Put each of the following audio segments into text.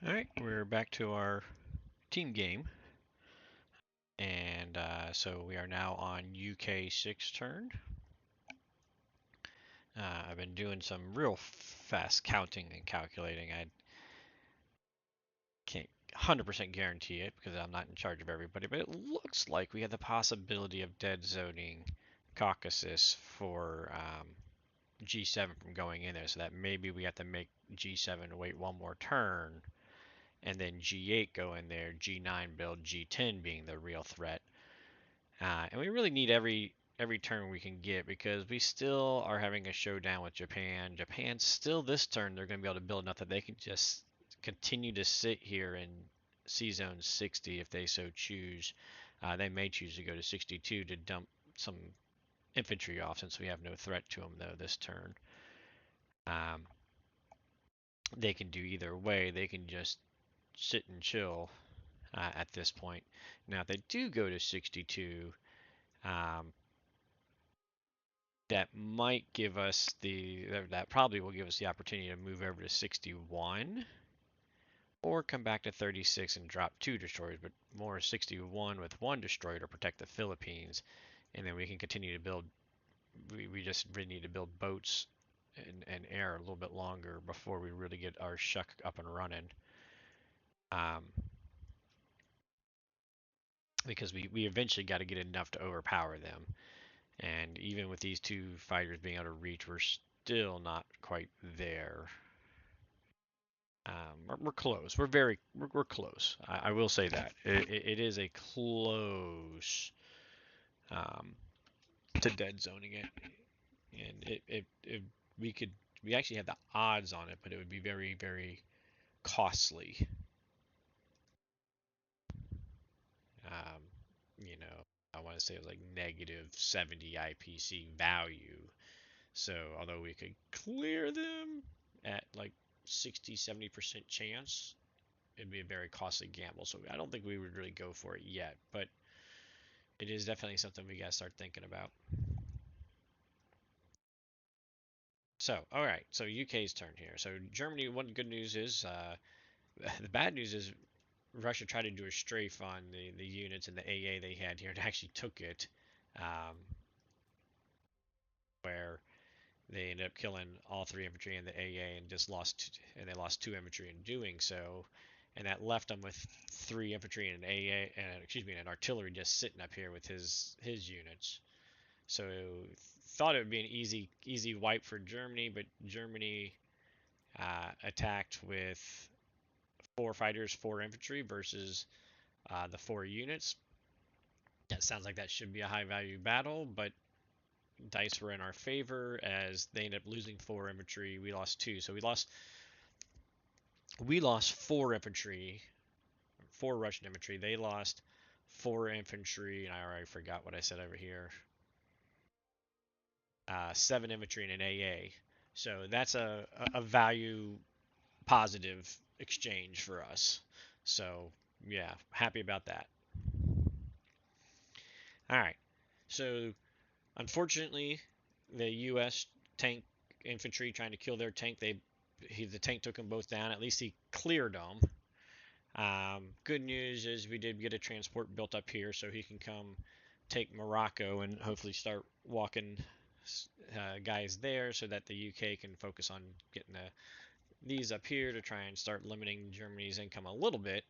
Alright, we're back to our team game. And so we are now on UK6 turn. I've been doing some real fast counting and calculating. I can't 100% guarantee it because I'm not in charge of everybody, but it looks like we have the possibility of dead zoning Caucasus for G7 from going in there, so that maybe we have to make G7 wait one more turn, and then G8 go in there, G9 build, G10 being the real threat. And we really need every turn we can get because we still are having a showdown with Japan. Japan still this turn they're going to be able to build enough that they can just continue to sit here in C zone 60 if they so choose. They may choose to go to 62 to dump some infantry off since we have no threat to them though this turn. Um, they can do either way. They can just sit and chill at this point. Now if they do go to 62. Um, that might give us that probably will give us the opportunity to move over to 61 or come back to 36 and drop 2 destroyers, but more 61 with 1 destroyer to protect the Philippines, and then we can continue to build. We just really need to build boats and air a little bit longer before we really get our shuck up and running. Um, because we eventually got to get enough to overpower them. And even with these 2 fighters being able to reach, we're still not quite there. We're close. We're close. I will say that it is a close um, to dead zoning it, and we could we actually have the odds on it, but it would be very costly. Um, I want to say it was like negative 70 IPC value. So although we could clear them at like 60-70% chance, it'd be a very costly gamble. So I don't think we would really go for it yet, but it is definitely something we gotta start thinking about. So, all right, so UK's turn here. So Germany, one good news is, the bad news is Russia tried to do a strafe on the units and the AA they had here and actually took it, um, where they ended up killing all 3 infantry and the AA and just and they lost 2 infantry in doing so, and that left them with 3 infantry and an AA and excuse me, an artillery just sitting up here with his units. So thought it would be an easy wipe for Germany, but Germany attacked with 4 fighters, 4 infantry versus the 4 units. That sounds like that should be a high value battle, but dice were in our favor as they ended up losing 4 infantry. We lost 2, so we lost 4 infantry, 4 Russian infantry. They lost 4 infantry, and I already forgot what I said over here. 7 infantry and an AA. So that's a value positive exchange for us. So yeah, happy about that. All right. So unfortunately, the U.S. tank infantry trying to kill their tank, the tank took them both down. At least he cleared them. Good news is we did get a transport built up here, so he can come take Morocco and hopefully start walking guys there, so that the UK can focus on getting these up here to try and start limiting Germany's income a little bit.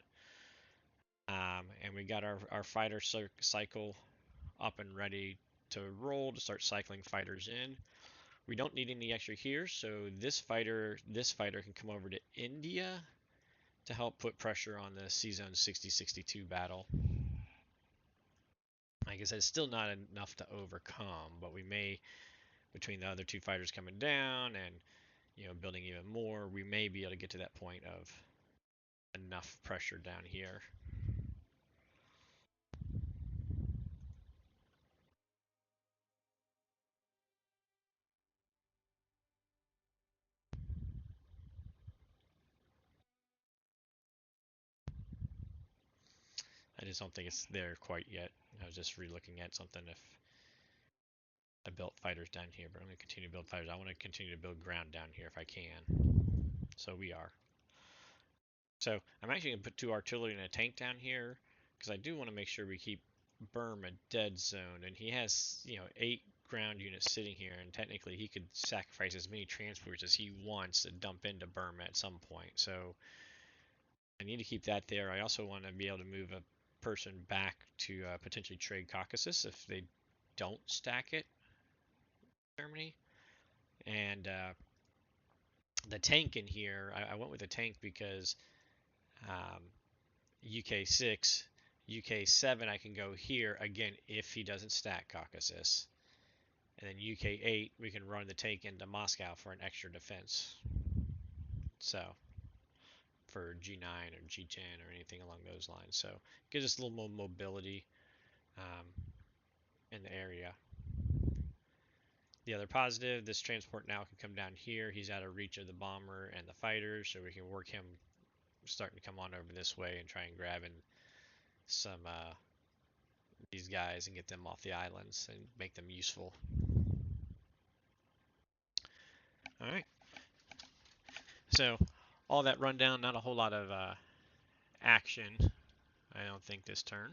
And we got our fighter cycle up and ready to roll to start cycling fighters in. We don't need any extra here, so this fighter can come over to India to help put pressure on the C Zone 60-62 battle. Like I said, it's still not enough to overcome, but we may, between the other 2 fighters coming down and building even more, we may be able to get to that point of enough pressure down here. I just don't think it's there quite yet. I was just re-looking at something if I built fighters down here, but I'm going to continue to build fighters. I want to continue to build ground down here if I can. So we are. So I'm actually going to put 2 artillery and a tank down here because I do want to make sure we keep Burm a dead zone. And he has, 8 ground units sitting here, and technically he could sacrifice as many transporters as he wants to dump into Burma at some point. So I need to keep that there. I also want to be able to move a person back to potentially trade Caucasus if they don't stack it, Germany. And the tank in here, I went with the tank because UK6, UK7, I can go here again if he doesn't stack Caucasus. And then UK8, we can run the tank into Moscow for an extra defense. So, for G9 or G10 or anything along those lines. So, it gives us a little more mobility um, in the area. The other positive, this transport now can come down here. He's out of reach of the bomber and the fighters, so we can work him starting to come on over this way and try and grab in some these guys and get them off the islands and make them useful. All right. So all that rundown, not a whole lot of action, I don't think, this turn.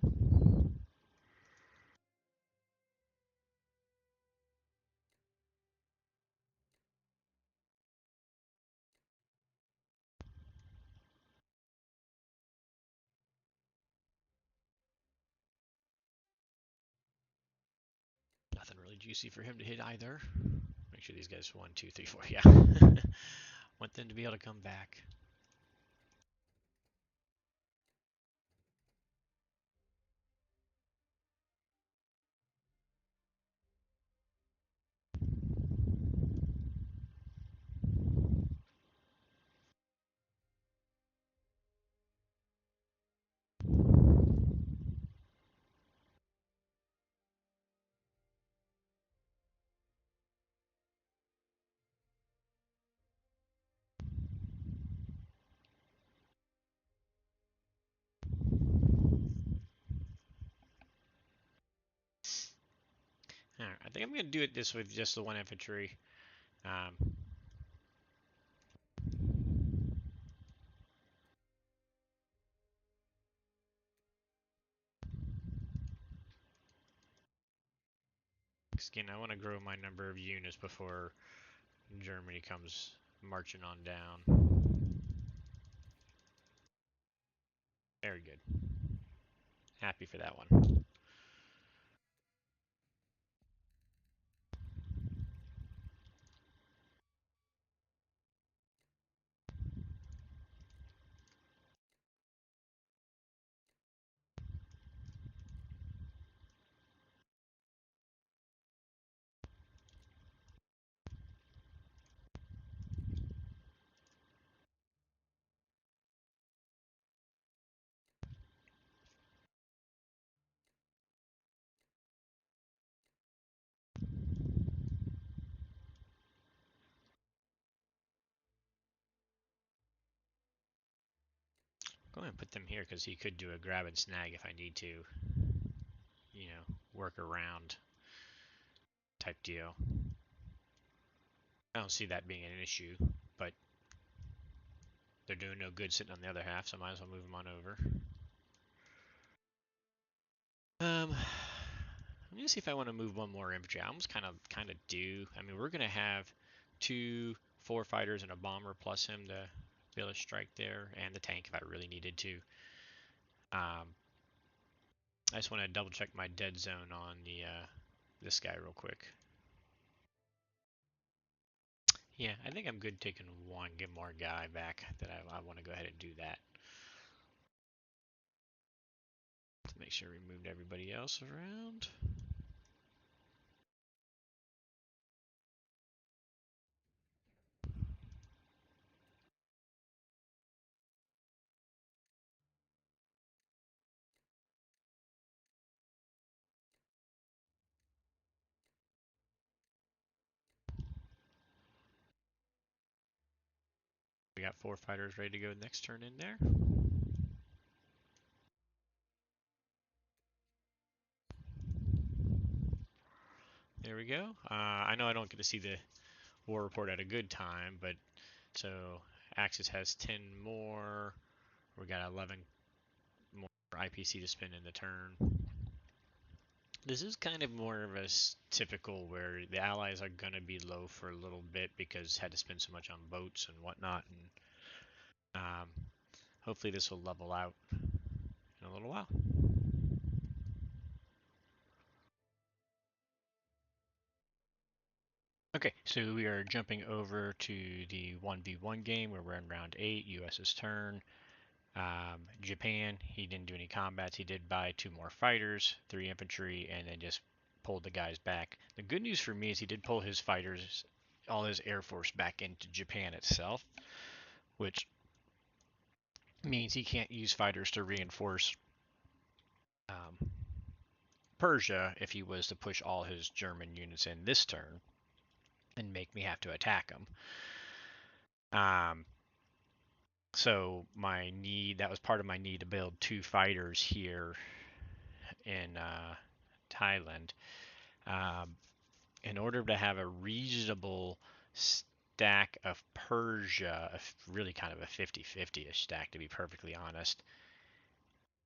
Nothing really juicy for him to hit either. Make sure these guys 1, 2, 3, 4. Yeah. Want them to be able to come back. All right, I think I'm going to do it this with just the 1 infantry. Um, again, I want to grow my number of units before Germany comes marching on down. Very good. Happy for that one. Go ahead and put them here because he could do a grab and snag if I need to, work around type deal. I don't see that being an issue, but they're doing no good sitting on the other half, so I might as well move them on over. Let me see if I want to move one more infantry. I almost kind of do. I mean, we're gonna have 2 4 fighters and a bomber plus him to be able to strike there, and the tank if I really needed to. I just want to double check my dead zone on the this guy real quick. Yeah, I think I'm good taking 1, get more guy back. That I want to go ahead and do that. Let's make sure we moved everybody else around. We got 4 fighters ready to go next turn in there. There we go. I know I don't get to see the war report at a good time, but so Axis has 10 more. We got 11 more IPC to spend in the turn. This is kind of more of a typical where the allies are going to be low for a little bit because had to spend so much on boats and whatnot, and hopefully this will level out in a little while. Okay, so we are jumping over to the 1v1 game where we're in round 8, US's turn. Japan, he didn't do any combats. He did buy 2 more fighters, 3 infantry, and then just pulled the guys back. The good news for me is he did pull his fighters, all his air force back into Japan itself, which means he can't use fighters to reinforce um, Persia if he was to push all his German units in this turn and make me have to attack him. So that was part of my need to build 2 fighters here in Thailand. Um, in order to have a reasonable stack of Persia, really kind of a 50-50ish stack to be perfectly honest,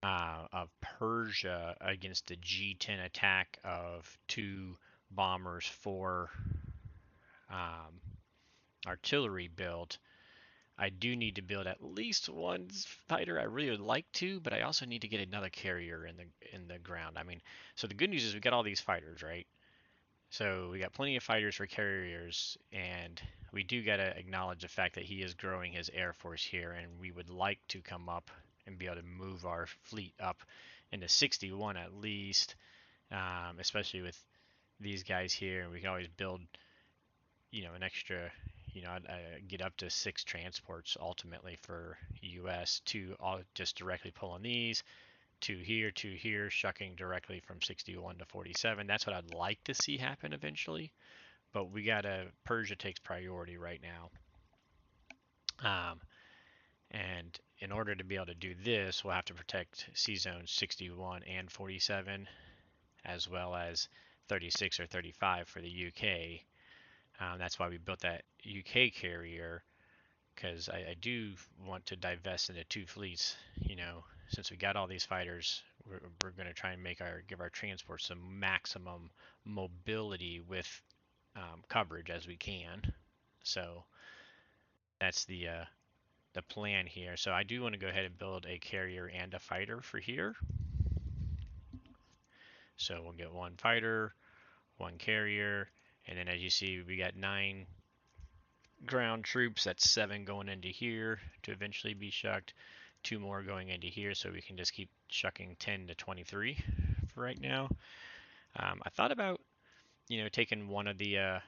of Persia against the G10 attack of 2 bombers, 4 um, artillery built, I do need to build at least 1 fighter. I really would like to, but I also need to get another carrier in the ground. I mean, so the good news is we got all these fighters, right? So we got plenty of fighters for carriers, and we do got to acknowledge the fact that he is growing his air force here, and we would like to come up and be able to move our fleet up into 61 at least, especially with these guys here. And we can always build, an extra, I'd get up to 6 transports ultimately for US, 2 all just directly pulling these, 2 here, 2 here, shucking directly from 61 to 47. That's what I'd like to see happen eventually. But Persia takes priority right now. And in order to be able to do this, we'll have to protect C zones 61 and 47, as well as 36 or 35 for the UK. That's why we built that UK carrier, because I do want to divest into 2 fleets. Since we got all these fighters, we're going to try and give our transports some maximum mobility with coverage as we can. So that's the plan here. So I do want to go ahead and build a carrier and a fighter for here. So we'll get 1 fighter, 1 carrier, and then as you see, we got 9 ground troops. That's 7 going into here to eventually be shucked. 2 more going into here, so we can just keep shucking 10 to 23 for right now. I thought about, taking one of the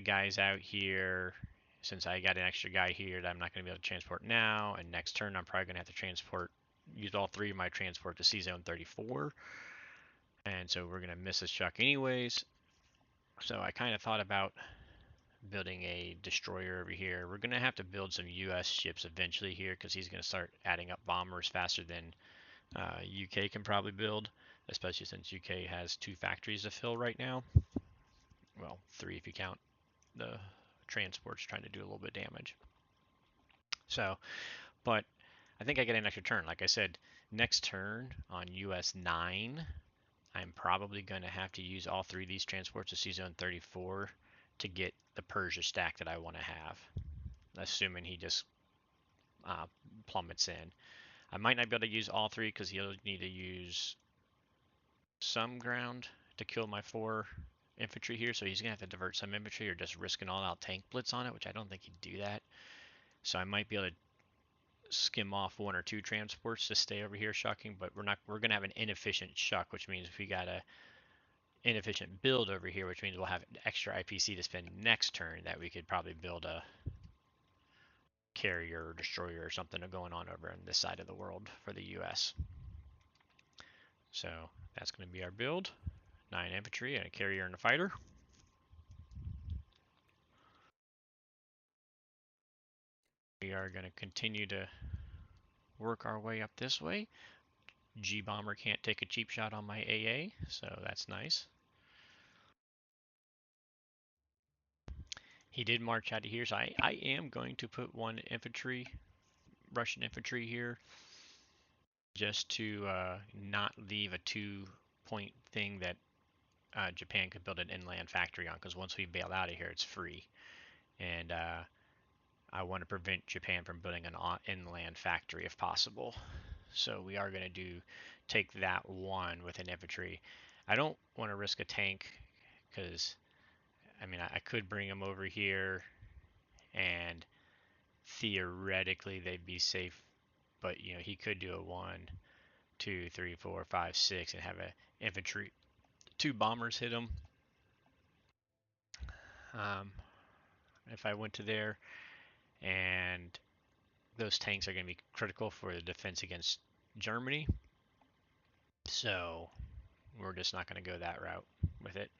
guys out here, since I got an extra guy here that I'm not going to be able to transport now, and next turn I'm probably going to have to use all 3 of my transport to C zone 34, and so we're going to miss this chuck anyways. So I kind of thought about building a destroyer over here. We're going to have to build some US ships eventually here, because he's going to start adding up bombers faster than UK can probably build, especially since UK has 2 factories to fill right now. Well, 3 if you count the transports trying to do a little bit of damage. So, but I think I get an extra turn. Like I said, next turn on US9, I'm probably going to have to use all 3 of these transports to C zone 34 to get the Persia stack that I want to have, assuming he just plummets in. I might not be able to use all 3 because he'll need to use some ground to kill my 4 infantry here, so he's going to have to divert some infantry or just risk an all-out tank blitz on it, which I don't think he'd do that. So I might be able to skim off 1 or 2 transports to stay over here shucking, but we're going to have an inefficient shuck, which means if we got a inefficient build over here, which means we'll have extra IPC to spend next turn, that we could probably build a carrier or destroyer or something going on over on this side of the world for the US. So that's going to be our build. 9 infantry and a carrier and a fighter. We are going to continue to work our way up this way. G-Bomber can't take a cheap shot on my AA, so that's nice. He did march out of here, so I am going to put 1 infantry Russian infantry here, just to not leave a 2-point thing that Japan could build an inland factory on, because once we bail out of here, it's free. And I want to prevent Japan from building an inland factory if possible. So we are going to take that one with an infantry. I don't want to risk a tank because, I mean, I could bring him over here and theoretically they'd be safe, but you know, he could do a 1, 2, 3, 4, 5, 6 and have an infantry, 2 bombers hit him. Um, if I went to there, and those tanks are going to be critical for the defense against Germany. So we're just not going to go that route with it.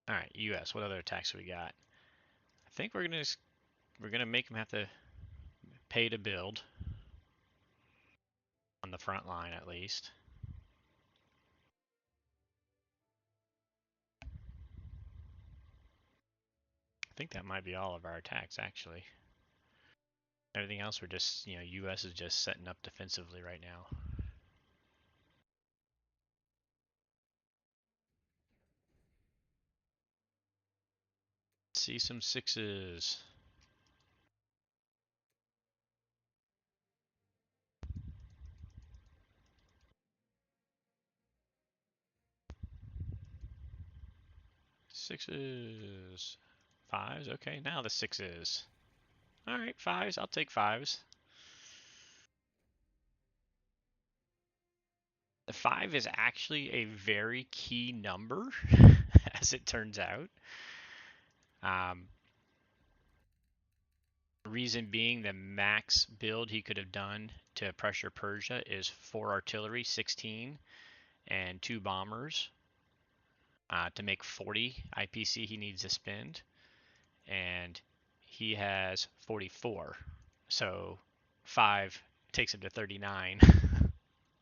All right, U.S. What other attacks we got? I think we're gonna make them have to pay to build on the front line at least. I think that might be all of our attacks actually. Everything else we're just, you know, U.S. is just setting up defensively right now. Let's see some 6s. Sixes. 5s. Okay, now the 6s. All right, 5s. I'll take 5s. The 5 is actually a very key number, as it turns out. Reason being, the max build he could have done to pressure Persia is 4 artillery, 16, and 2 bombers. To make 40 IPC he needs to spend, and he has 44. So 5 takes him to 39.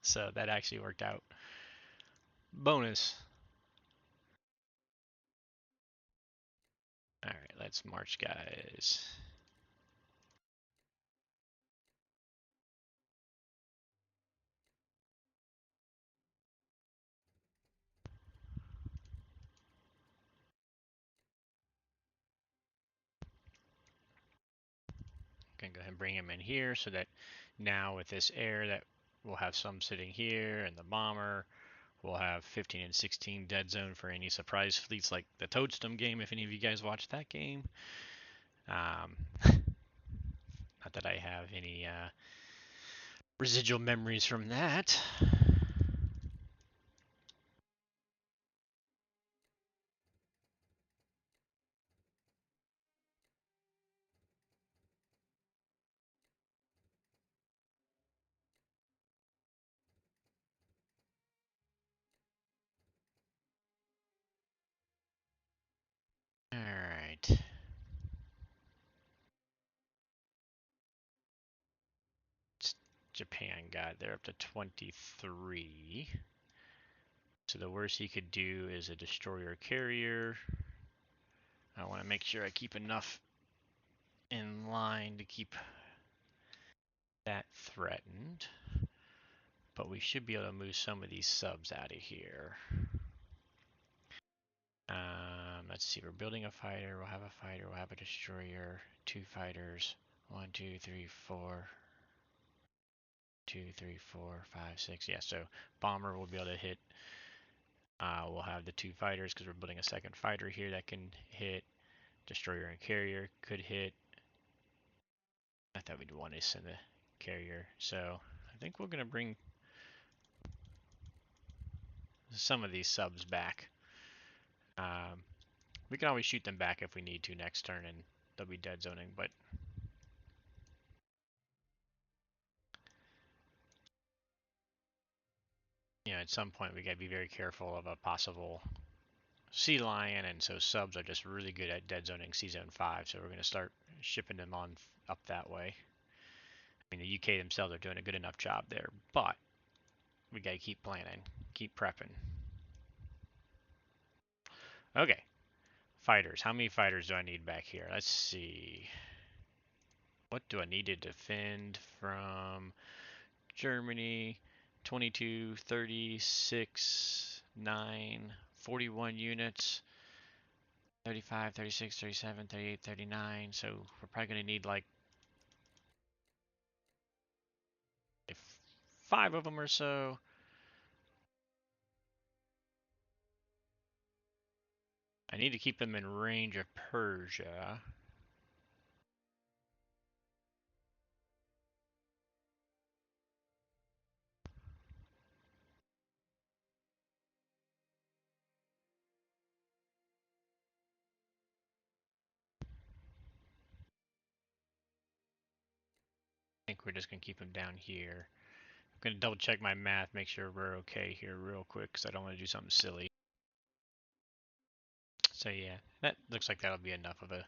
So that actually worked out. Bonus. All right, let's march, guys. Gonna go ahead and bring him in here so that now with this air that we'll have some sitting here and the bomber. We'll have 15 and 16 dead zone for any surprise fleets like the Toadstone game, if any of you guys watched that game. Not that I have any residual memories from that. Alright. Japan got, they're up to 23. So the worst he could do is a destroyer carrier. I want to make sure I keep enough in line to keep that threatened. But we should be able to move some of these subs out of here. Let's see, we're building a fighter, we'll have a fighter, we'll have a destroyer, 2 fighters, 1, 2, 3, 4, 2, 3, 4, 5, 6, yeah, so bomber will be able to hit, we'll have the 2 fighters because we're building a second fighter here that can hit, destroyer and carrier could hit, I thought we'd want to send the carrier, so I think we're going to bring some of these subs back. We can always shoot them back if we need to next turn and they'll be dead zoning, but you know, at some point we gotta be very careful of a possible sea lion, and so subs are just really good at dead zoning sea zone 5, so we're gonna start shipping them on up that way. I mean, the UK themselves are doing a good enough job there, but we gotta keep planning, keep prepping. Okay, fighters. How many fighters do I need back here? Let's see. What do I need to defend from Germany? 22, 36, 9, 41 units. 35, 36, 37, 38, 39. So we're probably going to need like 5 of them or so. I need to keep them in range of Persia. I think we're just going to keep them down here. I'm going to double check my math, make sure we're okay here real quick, because I don't want to do something silly. So yeah, that looks like that'll be enough of a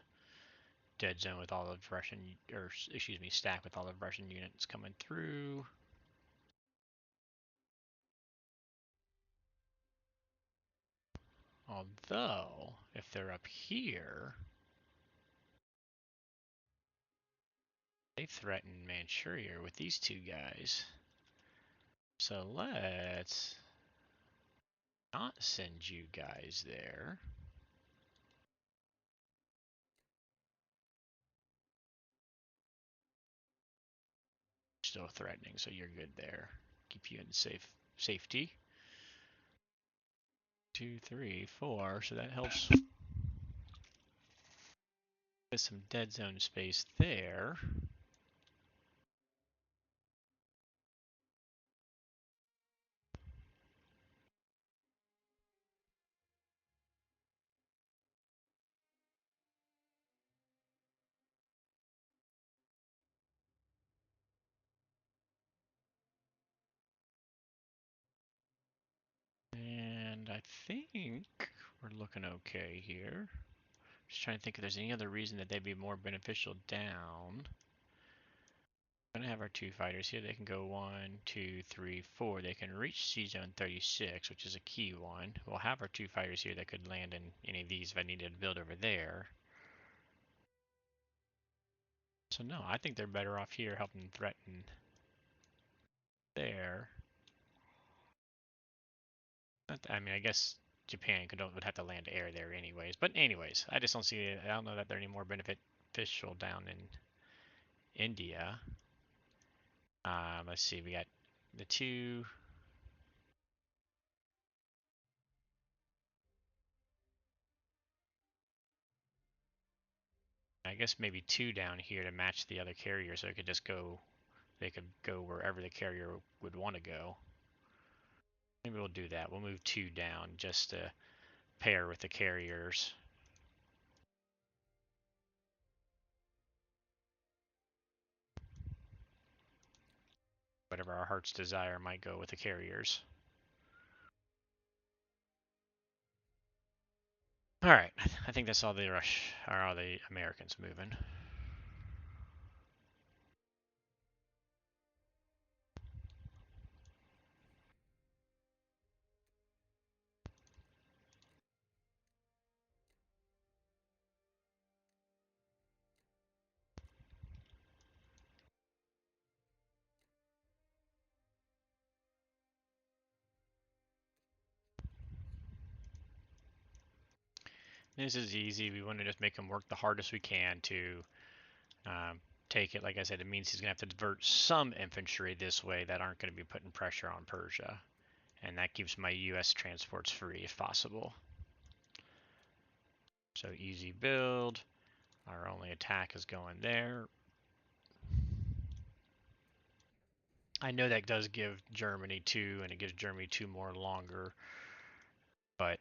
dead zone with all of Russian, or excuse me, stack with all of Russian units coming through. Although, if they're up here, they threaten Manchuria with these two guys. So let's not send you guys there. Still threatening, so you're good there. Keep you in safety. 2, 3, 4. So that helps with some dead zone space there. And I think we're looking okay here. Just trying to think if there's any other reason that they'd be more beneficial down. We're gonna have our 2 fighters here. They can go 1, 2, 3, 4. They can reach C zone 36, which is a key one. We'll have our 2 fighters here that could land in any of these if I needed to build over there. So no, I think they're better off here helping threaten there. I mean, I guess Japan would have to land air there anyways. But anyways, I just don't see it. I don't know that they're any more beneficial down in India. Let's see, we got the 2. I guess maybe 2 down here to match the other carrier, so it could just go. They could go wherever the carrier would want to go. Maybe we'll do that. We'll move 2 down just to pair with the carriers. Whatever our heart's desire might go with the carriers. All right, I think that's all the all the Americans moving. This is easy. We want to just make him work the hardest we can to take it. Like I said, it means he's going to have to divert some infantry this way that aren't going to be putting pressure on Persia. And that keeps my US transports free if possible. So easy build. Our only attack is going there. I know that does give Germany 2, and it gives Germany 2 more longer. But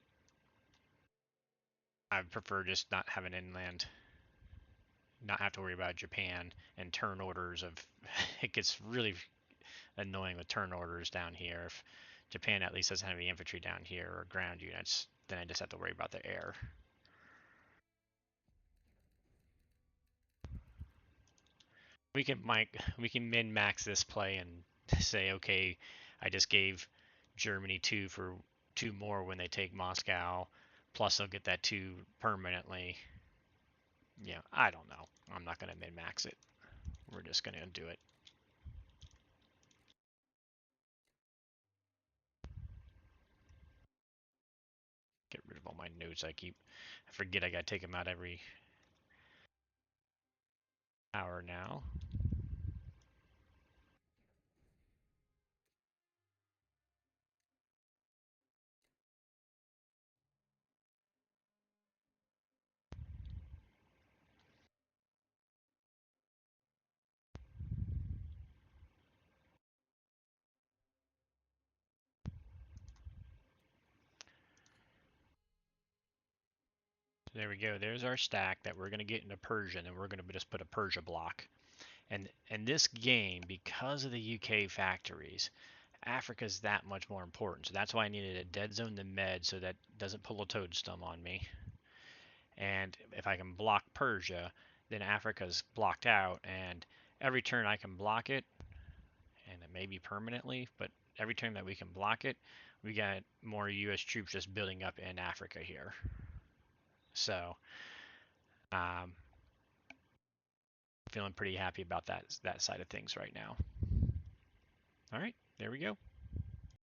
I prefer just not having inland, not have to worry about Japan and turn orders of. It gets really annoying with turn orders down here. If Japan at least doesn't have any infantry down here or ground units, then I just have to worry about the air. We can min max this play and say, okay, I just gave Germany 2 for 2 more when they take Moscow, plus they'll get that 2 permanently. Yeah, I don't know. I'm not gonna min max it. just going to do it. Get rid of all my notes. I forget I got to take them out every hour now. There we go. There's our stack that we're going to get into Persia, and we're going to just put a Persia block. And this game, because of the UK factories, Africa's that much more important. So that's why I needed a dead zone the med so that doesn't pull a toadstorm on me. And if I can block Persia, then Africa's blocked out, and every turn I can block it, and it may be permanently, but every turn that we can block it, we got more US troops just building up in Africa here. So, um, feeling pretty happy about that side of things right now. All right, there we go.